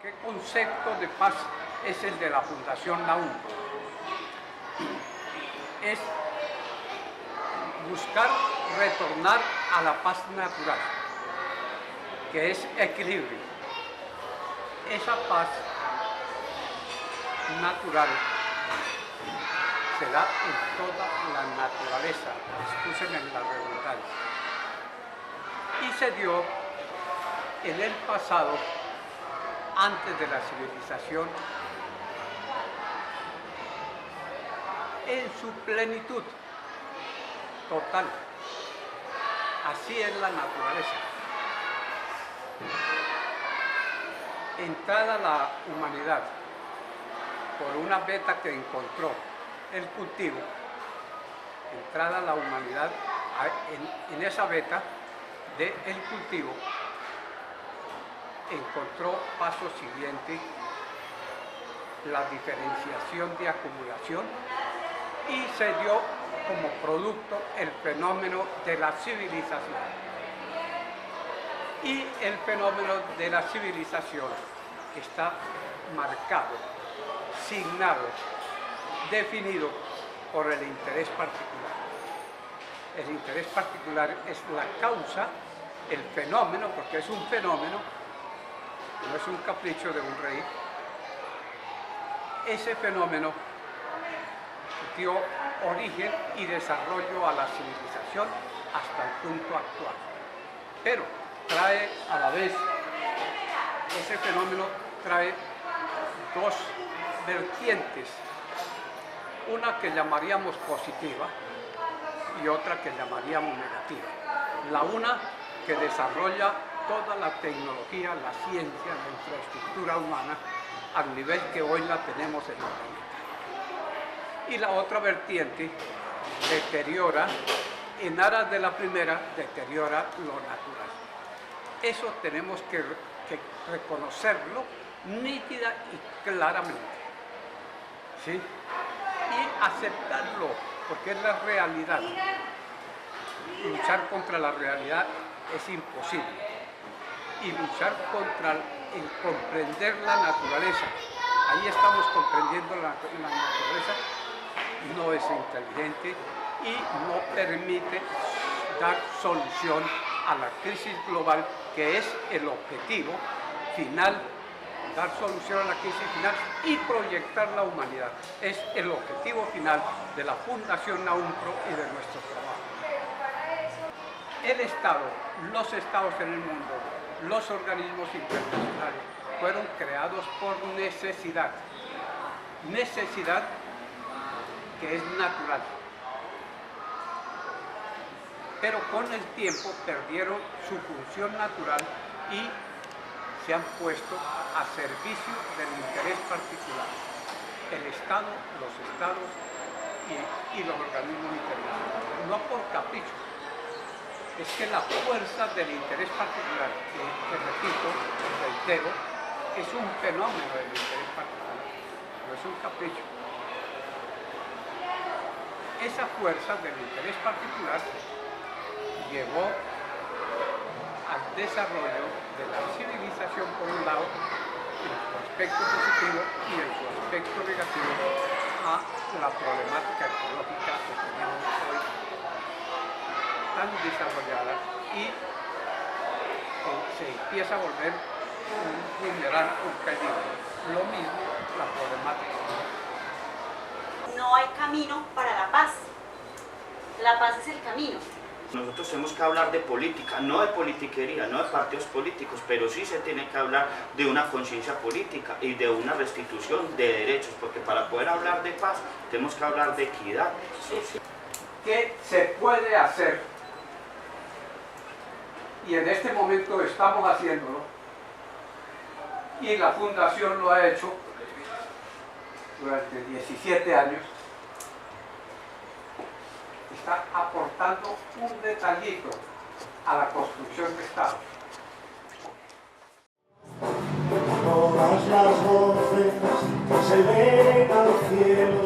¿Qué concepto de paz es el de la Fundación Naum? Es buscar retornar a la paz natural, que es equilibrio. Esa paz natural se da en toda la naturaleza, excúsenme la redundancia, y se dio en el pasado, antes de la civilización, en su plenitud total. Así es la naturaleza. Entrada la humanidad por una beta que encontró el cultivo, entrada la humanidad en esa beta del cultivo, encontró paso siguiente la diferenciación de acumulación y se dio como producto el fenómeno de la civilización. Y el fenómeno de la civilización está marcado, signado, definido por el interés particular. El interés particular es la causa, el fenómeno, porque es un fenómeno, no es un capricho de un rey. Ese fenómeno dio origen y desarrollo a la civilización hasta el punto actual. Pero trae a la vez, ese fenómeno trae dos vertientes, una que llamaríamos positiva y otra que llamaríamos negativa. La una que desarrolla toda la tecnología, la ciencia, la infraestructura humana al nivel que hoy la tenemos en el planeta. Y la otra vertiente deteriora, en aras de la primera, deteriora lo natural. Eso tenemos que reconocerlo nítida y claramente, ¿sí? Y aceptarlo, porque es la realidad. Luchar contra la realidad es imposible. Y luchar contra el comprender la naturaleza, ahí estamos comprendiendo la naturaleza, no es inteligente y no permite dar solución a la crisis global, que es el objetivo final, dar solución a la crisis final y proyectar la humanidad. Es el objetivo final de la Fundación Naumpro y de nuestro trabajo. El Estado, los estados en el mundo, los organismos internacionales fueron creados por necesidad. Necesidad que es natural. Pero con el tiempo perdieron su función natural y se han puesto a servicio del interés particular. El Estado, los estados y los organismos internacionales. No por capricho. Es que la fuerza del interés particular, que repito, reitero, es un fenómeno del interés particular, no es un capricho. Esa fuerza del interés particular llevó al desarrollo de la civilización por un lado, en su aspecto positivo y en su aspecto negativo a la problemática ecológica que tenemos hoy tan desarrollada y se empieza a volver un mineral, un peligro. Lo mismo la problemática. No hay camino para la paz. La paz es el camino. Nosotros tenemos que hablar de política, no de politiquería, no de partidos políticos, pero sí se tiene que hablar de una conciencia política y de una restitución de derechos, porque para poder hablar de paz tenemos que hablar de equidad social. ¿Qué se puede hacer? Y en este momento estamos haciéndolo, y la Fundación lo ha hecho durante 17 años, está aportando un detallito a la construcción de Estado. Todas las voces se ven al cielo